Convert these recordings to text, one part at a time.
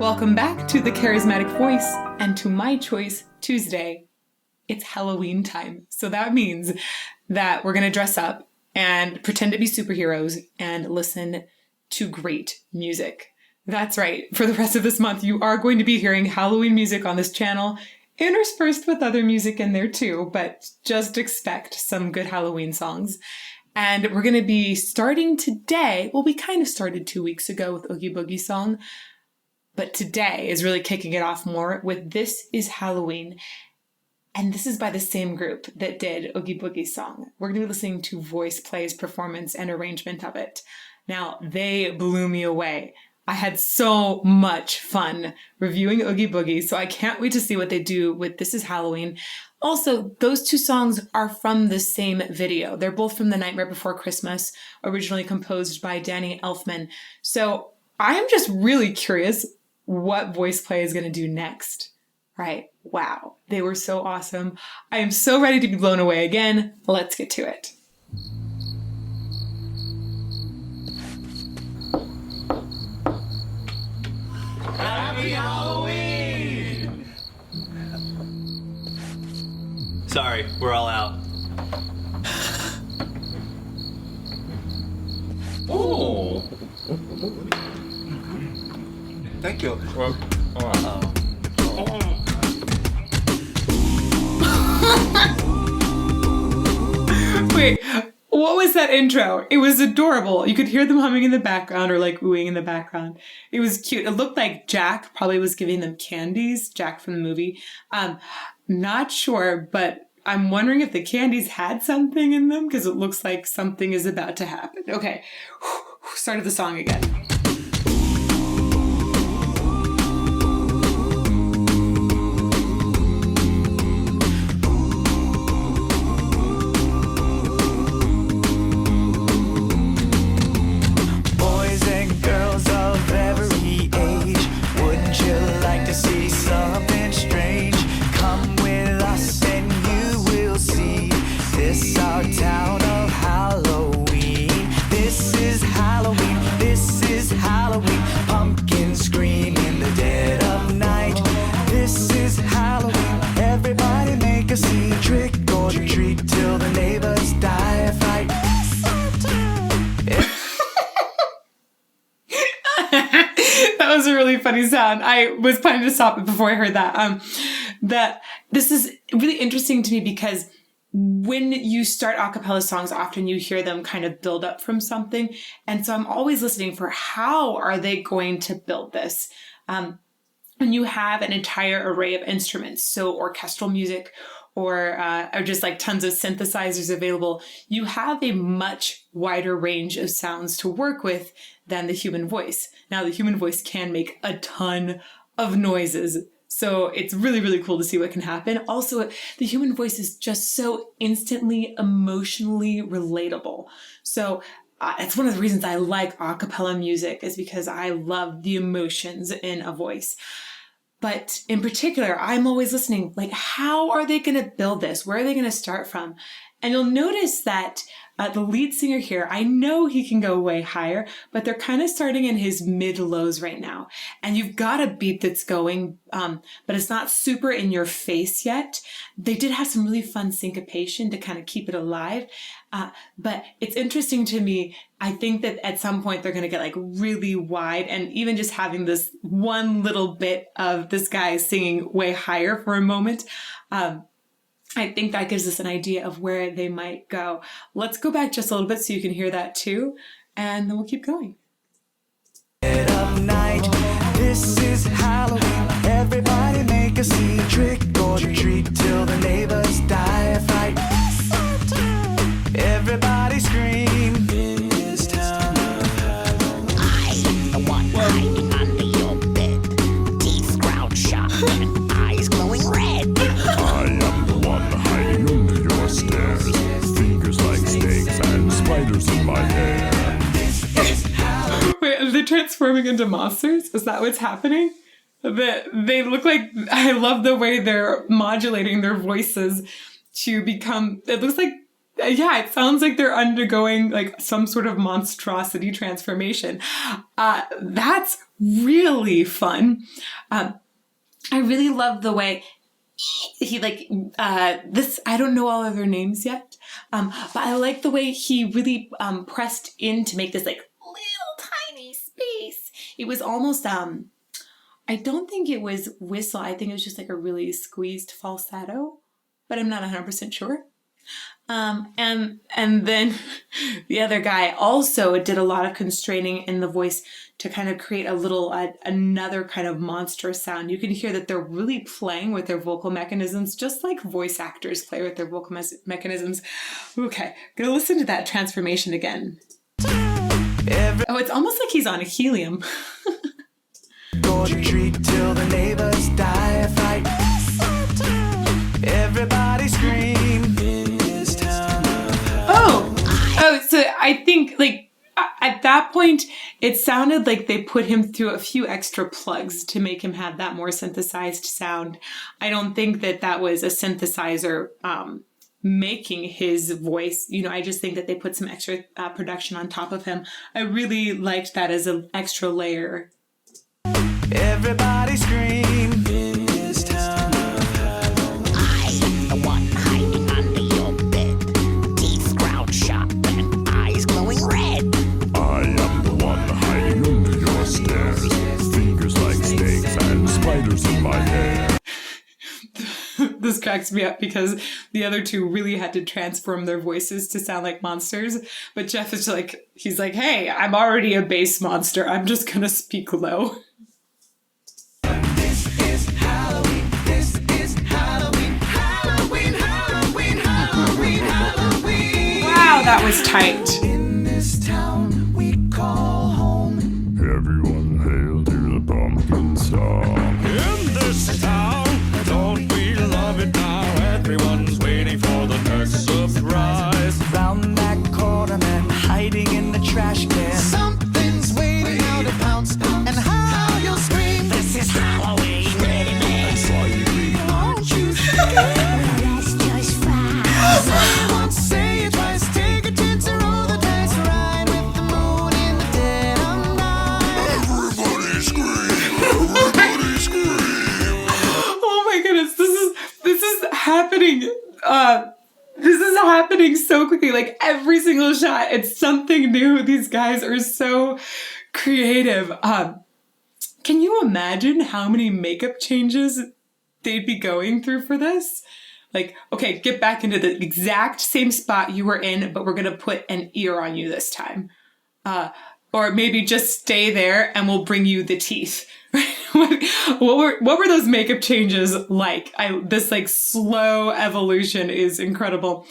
Welcome back to The Charismatic Voice and to My Choice Tuesday. It's Halloween time, so that means that we're going to dress up and pretend to be superheroes and listen to great music. That's right. For the rest of this month, you are going to be hearing Halloween music on this channel, interspersed with other music in there too, but just expect some good Halloween songs. And we're going to be starting today. Well, we kind of started 2 weeks ago with Oogie Boogie Song, but today is really kicking it off more with This Is Halloween. And this is by the same group that did Oogie Boogie Song. We're going to be listening to VoicePlay's performance and arrangement of it. Now, they blew me away. I had so much fun reviewing Oogie Boogie, so I can't wait to see what they do with This Is Halloween. Also, those two songs are from the same video. They're both from The Nightmare Before Christmas, originally composed by Danny Elfman. So I'm just really curious what VoicePlay is going to do next. Right? Wow. They were so awesome. I am so ready to be blown away again. Let's get to it. Happy Halloween! Sorry, we're all out. Oh! Thank you. Well, Wait, what was that intro? It was adorable. You could hear them humming in the background or like oohing in the background. It was cute. It looked like Jack probably was giving them candies, Jack from the movie. Not sure, but I'm wondering if the candies had something in them because it looks like something is about to happen. Okay, started the song again. That was a really funny sound. I was planning to stop it before I heard that. That this is really interesting to me because when you start a cappella songs, often you hear them kind of build up from something. And so I'm always listening for how are they going to build this? When you have an entire array of instruments, so orchestral music or just like tons of synthesizers available, you have a much wider range of sounds to work with than the human voice. Now, the human voice can make a ton of noises, so it's really, really cool to see what can happen. Also, the human voice is just so instantly emotionally relatable. So it's one of the reasons I like a cappella music is because I love the emotions in a voice. But in particular, I'm always listening, like, how are they going to build this? Where are they going to start from? And you'll notice that the lead singer here, I know he can go way higher, but they're kind of starting in his mid-lows right now. And you've got a beat that's going, but it's not super in your face yet. They did have some really fun syncopation to kind of keep it alive. But it's interesting to me. I think that at some point they're going to get like really wide, and even just having this one little bit of this guy singing way higher for a moment. I think that gives us an idea of where they might go. Let's go back just a little bit so you can hear that too, and then we'll keep going. This is Halloween. Everybody make a scene, trick or treat till the neighbors die a fight. Everybody scream. In this town of Halloween. I am the one hiding under your bed. Teeth ground sharp and eyes glowing red. I am the one hiding under your stairs. Fingers like snakes and spiders in my hair. Wait, are they transforming into monsters? Is that what's happening? They look like, I love the way they're modulating their voices to become, it looks like Yeah, it sounds like they're undergoing like some sort of monstrosity transformation. That's really fun. I really love the way he this. I don't know all of their names yet, but I like the way he really pressed in to make this like little tiny space. It was almost I don't think it was whistle. I think it was just like a really squeezed falsetto, but I'm not 100% sure. And then the other guy also did a lot of constraining in the voice to kind of create a little, another kind of monstrous sound. You can hear that they're really playing with their vocal mechanisms, just like voice actors play with their vocal mechanisms. Okay, gonna listen to that transformation again. Oh, it's almost like he's on a helium. Go treat till the neighbors die a fight. Everybody scream in this town. Oh, so I think like at that point, it sounded like they put him through a few extra plugs to make him have that more synthesized sound. I don't think that was a synthesizer making his voice. You know, I just think that they put some extra production on top of him. I really liked that as an extra layer. Everybody scream in this town. I am the one hiding under your bed. Teeth ground sharp and eyes glowing red. I am the one hiding under your stairs. Fingers like snakes and spiders in my hair. This cracks me up because the other two really had to transform their voices to sound like monsters. But Jeff is like, he's like, hey, I'm already a bass monster. I'm just going to speak low. Wow, that was tight. In this town we call home. Everyone hail to the pumpkin song. In this town, don't we love it now? Everyone's waiting for the next surprise. Round that corner, man, hiding in the trash can. Something's waiting now to pounce, and how you'll scream. This is Halloween, ready, man. Won't you Let's just fry. say once, say it twice, take a chance and roll the dice, ride with the moon in the dead of night. Everybody scream! Everybody scream! Oh my goodness, this is happening. This is happening so quickly. Like every single shot, it's something new. These guys are so creative. Can you imagine how many makeup changes they'd be going through for this? Like, okay, get back into the exact same spot you were in, but we're gonna put an ear on you this time. Or maybe just stay there and we'll bring you the teeth. What were those makeup changes like? This like slow evolution is incredible.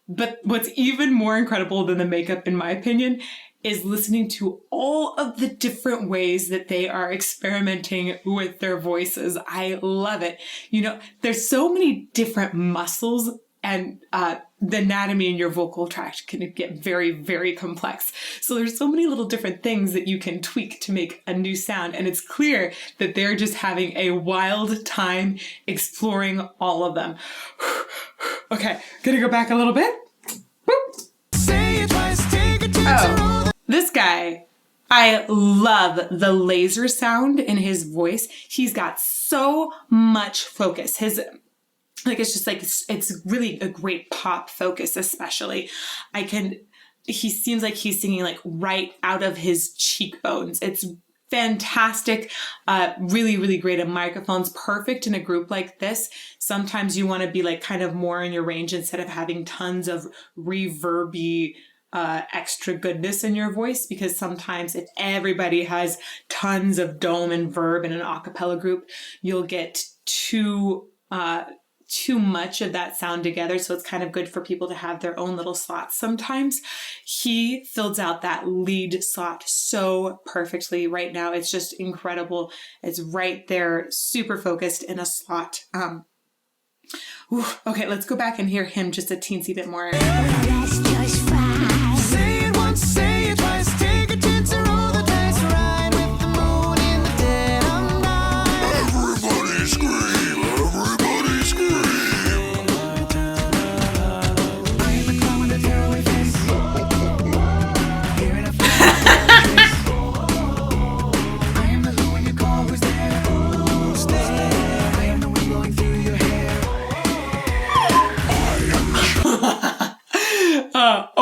But what's even more incredible than the makeup, in my opinion, is listening to all of the different ways that they are experimenting with their voices. I love it. You know, there's so many different muscles, and the anatomy in your vocal tract can get very, very complex. So there's so many little different things that you can tweak to make a new sound. And it's clear that they're just having a wild time exploring all of them. Okay, gonna go back a little bit. Say it twice, take a chance and roll the This guy, I love the laser sound in his voice. He's got so much focus. It's just like, it's really a great pop focus, especially. He seems like he's singing like right out of his cheekbones. It's fantastic. Really, really great at microphones. Perfect in a group like this. Sometimes you want to be like kind of more in your range instead of having tons of reverby, extra goodness in your voice, because sometimes if everybody has tons of dome and verb in an a cappella group, you'll get too much of that sound together. So it's kind of good for people to have their own little slots. Sometimes he fills out that lead slot so perfectly right now. It's just incredible. It's right there, super focused in a slot. Okay, let's go back and hear him just a teensy bit more. Let's just fry. say it once, say it twice, take a chance and roll the dice, ride with the moon in the dead of night. Everybody scream! Everybody scream!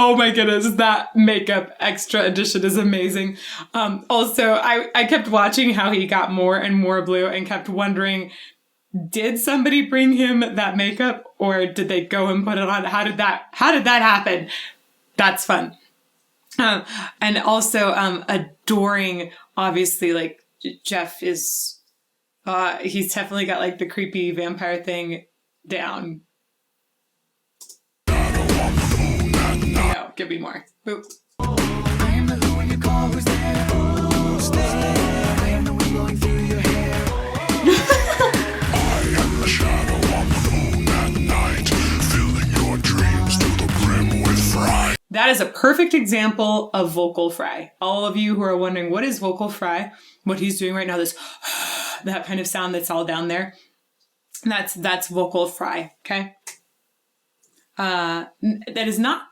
Oh my goodness, that makeup extra edition is amazing. Also, I kept watching how he got more and more blue and kept wondering, did somebody bring him that makeup or did they go and put it on? How did that happen? That's fun. And also adoring, obviously, like Jeff is, he's definitely got like the creepy vampire thing down. No, give me more. Boop. I am the who when you call, who's there? Who's there? I am the wind blowing through your hair. I am the shadow on the moon at night, filling your dreams to the brim with fright. That is a perfect example of vocal fry. All of you who are wondering, what is vocal fry? What he's doing right now, this that kind of sound that's all down there. That's vocal fry, okay? That is not,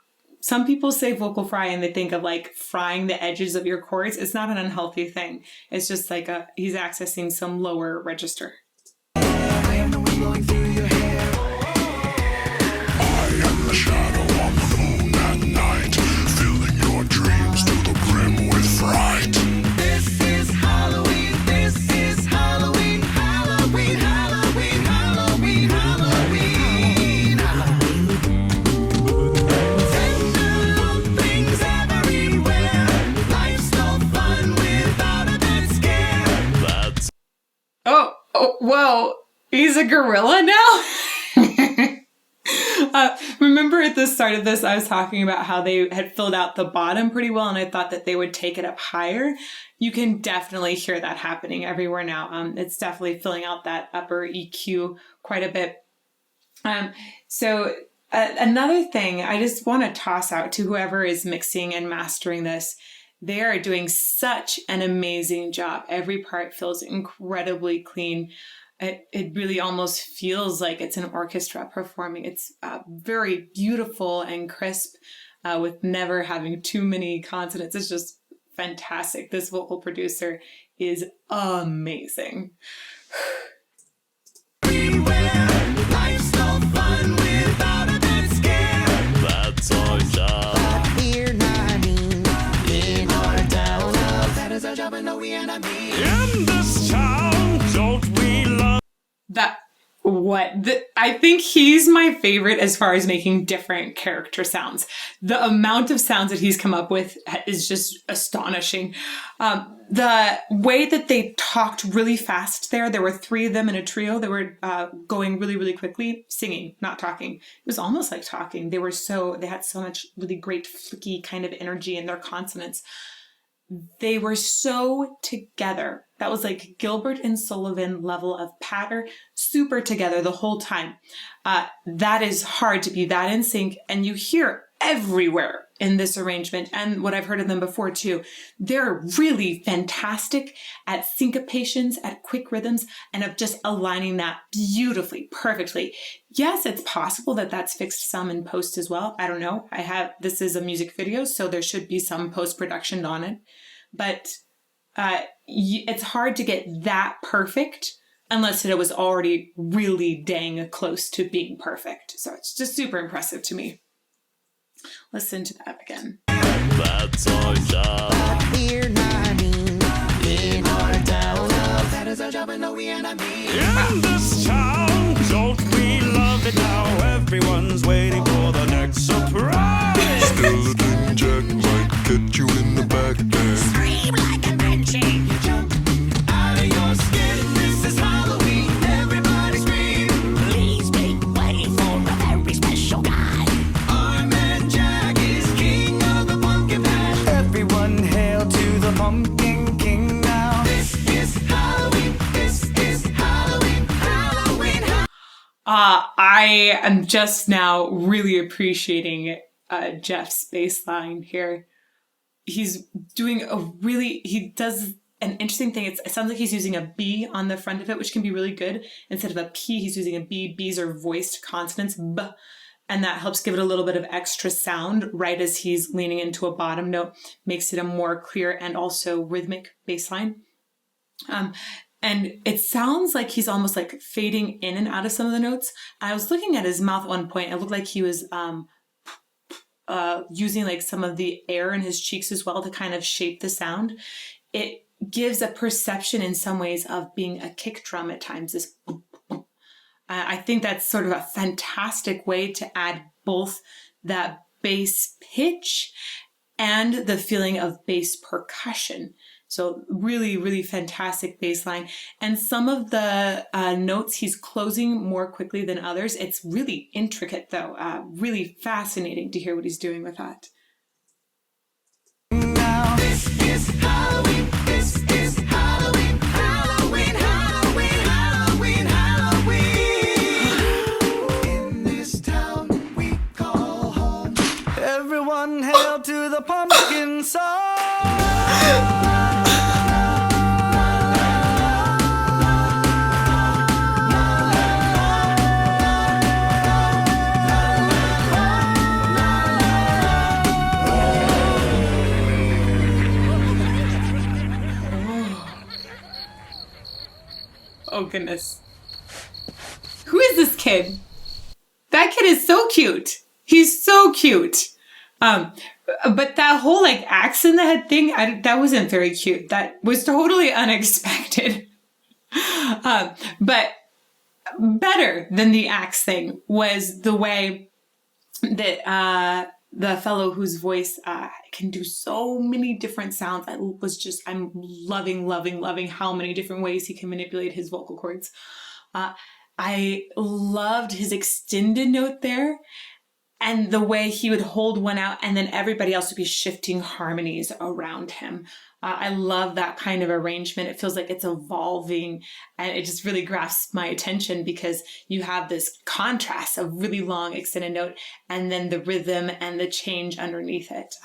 some people say vocal fry and they think of like frying the edges of your chords. It's not an unhealthy thing. It's just like he's accessing some lower register. I am the wind blowing through your hair. I am the shadow on the moon at night, filling your dreams to the brim with fright. This is Halloween. This is Halloween. Halloween. Halloween. Halloween. Halloween. Tender things everywhere. Life's no fun without a bit scare. Oh, whoa, he's a gorilla now? Remember at the start of this, I was talking about how they had filled out the bottom pretty well, and I thought that they would take it up higher. You can definitely hear that happening everywhere now. It's definitely filling out that upper EQ quite a bit. So another thing I just want to toss out to whoever is mixing and mastering this, they are doing such an amazing job. Every part feels incredibly clean. It really almost feels like it's an orchestra performing. It's very beautiful and crisp with never having too many consonants. It's just fantastic. This vocal producer is amazing. Life's no fun without a bit scare. That's our job. Here, Nadine, in our town. That is our job and no we enemy. In this town, don't we love? I think he's my favorite as far as making different character sounds. The amount of sounds that he's come up with is just astonishing. The way that they talked really fast there were three of them in a trio that were going really, really quickly, singing, not talking. It was almost like talking. They had so much really great flicky kind of energy in their consonants. They were so together. That was like Gilbert and Sullivan level of patter, super together the whole time. That is hard to be that in sync, and you hear everywhere in this arrangement, and what I've heard of them before too. They're really fantastic at syncopations, at quick rhythms, and of just aligning that beautifully, perfectly. Yes, it's possible that that's fixed some in post as well. I don't know. This is a music video, so there should be some post-production on it, but it's hard to get that perfect unless it was already really dang close to being perfect. So it's just super impressive to me. Listen to that again. That's our job. Here, Nadine, in our town. That is our job and no we enemy. In this town, don't we love it now? Everyone's waiting for the next surprise. Skeleton Jack might get you in the back there. Scream like a banshee. You jump out of your skin. This is Halloween. Everybody scream. Please make way for a very special guy. Our man Jack is king of the pumpkin patch. Everyone hail to the pumpkin king now. This is Halloween. This is Halloween. Halloween. I am just now really appreciating Jeff's bass line here. He does an interesting thing. It sounds like he's using a B on the front of it, which can be really good. Instead of a P, he's using a B. B's are voiced consonants, B. And that helps give it a little bit of extra sound right as he's leaning into a bottom note, makes it a more clear and also rhythmic bass line. And it sounds like he's almost like fading in and out of some of the notes. I was looking at his mouth at one point. It looked like he was using like some of the air in his cheeks as well to kind of shape the sound, it gives a perception in some ways of being a kick drum at times. This, I think that's sort of a fantastic way to add both that bass pitch and the feeling of bass percussion. So really, really fantastic bass line. And some of the notes he's closing more quickly than others. It's really intricate though. Really fascinating to hear what he's doing with that. Now, this is Halloween. This is Halloween. Halloween, Halloween, Halloween, Halloween. In this town we call home. Everyone hail to the pumpkin song. Oh goodness. Who is this kid? That kid is so cute. He's so cute. But that whole like axe in the head thing, that wasn't very cute. That was totally unexpected. But better than the axe thing was the way that the fellow whose voice can do so many different sounds. I'm loving how many different ways he can manipulate his vocal cords. I loved his extended note there and the way he would hold one out and then everybody else would be shifting harmonies around him. I love that kind of arrangement. It feels like it's evolving and it just really grasps my attention because you have this contrast of really long extended note and then the rhythm and the change underneath it.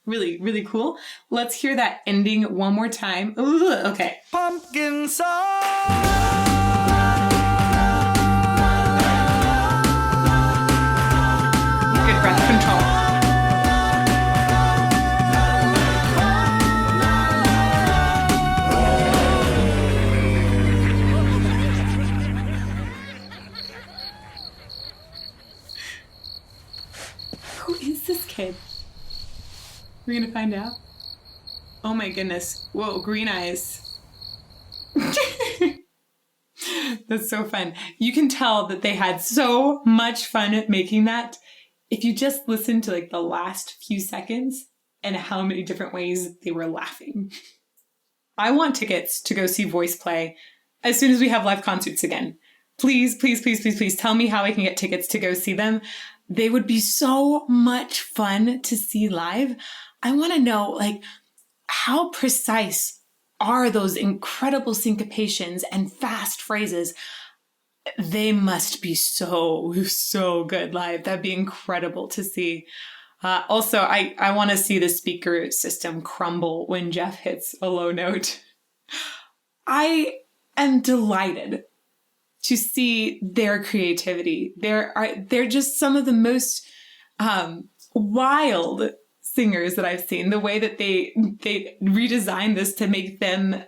Really, really cool. Let's hear that ending one more time. Ooh, okay. Pumpkin song. Good breath control. Who is this kid? We're gonna find out. Oh my goodness. Whoa, green eyes. That's so fun. You can tell that they had so much fun making that if you just listen to like the last few seconds and how many different ways they were laughing. I want tickets to go see VoicePlay as soon as we have live concerts again. Please, please, please, please, please tell me how I can get tickets to go see them. They would be so much fun to see live. I want to know, like, how precise are those incredible syncopations and fast phrases? They must be so good live. That'd be incredible to see. Also, I want to see the speaker system crumble when Jeff hits a low note. I am delighted to see their creativity. They're just some of the most wild singers that I've seen. The way that they redesigned this to make them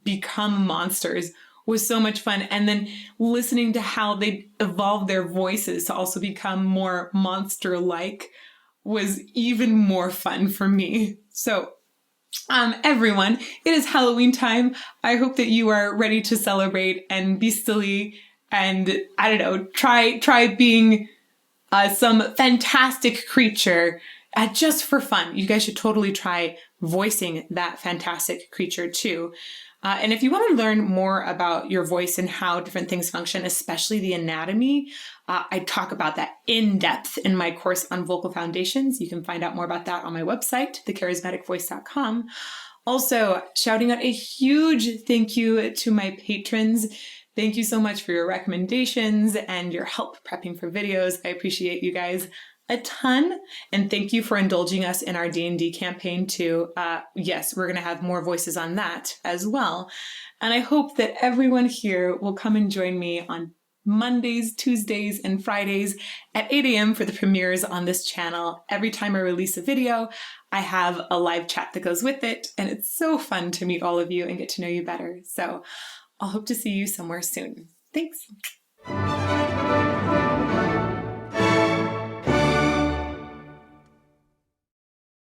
become monsters was so much fun. And then listening to how they evolved their voices to also become more monster-like was even more fun for me. So everyone, it is Halloween time. I hope that you are ready to celebrate and be silly and, I don't know, try being some fantastic creature just for fun. You guys should totally try voicing that fantastic creature too. And if you want to learn more about your voice and how different things function, especially the anatomy, I talk about that in depth in my course on vocal foundations. You can find out more about that on my website, thecharismaticvoice.com. Also, shouting out a huge thank you to my patrons. Thank you so much for your recommendations and your help prepping for videos. I appreciate you guys a ton. And thank you for indulging us in our D&D campaign too. Yes, we're going to have more voices on that as well. And I hope that everyone here will come and join me on Mondays, Tuesdays, and Fridays at 8 a.m. for the premieres on this channel. Every time I release a video, I have a live chat that goes with it. And it's so fun to meet all of you and get to know you better. So I'll hope to see you somewhere soon. Thanks.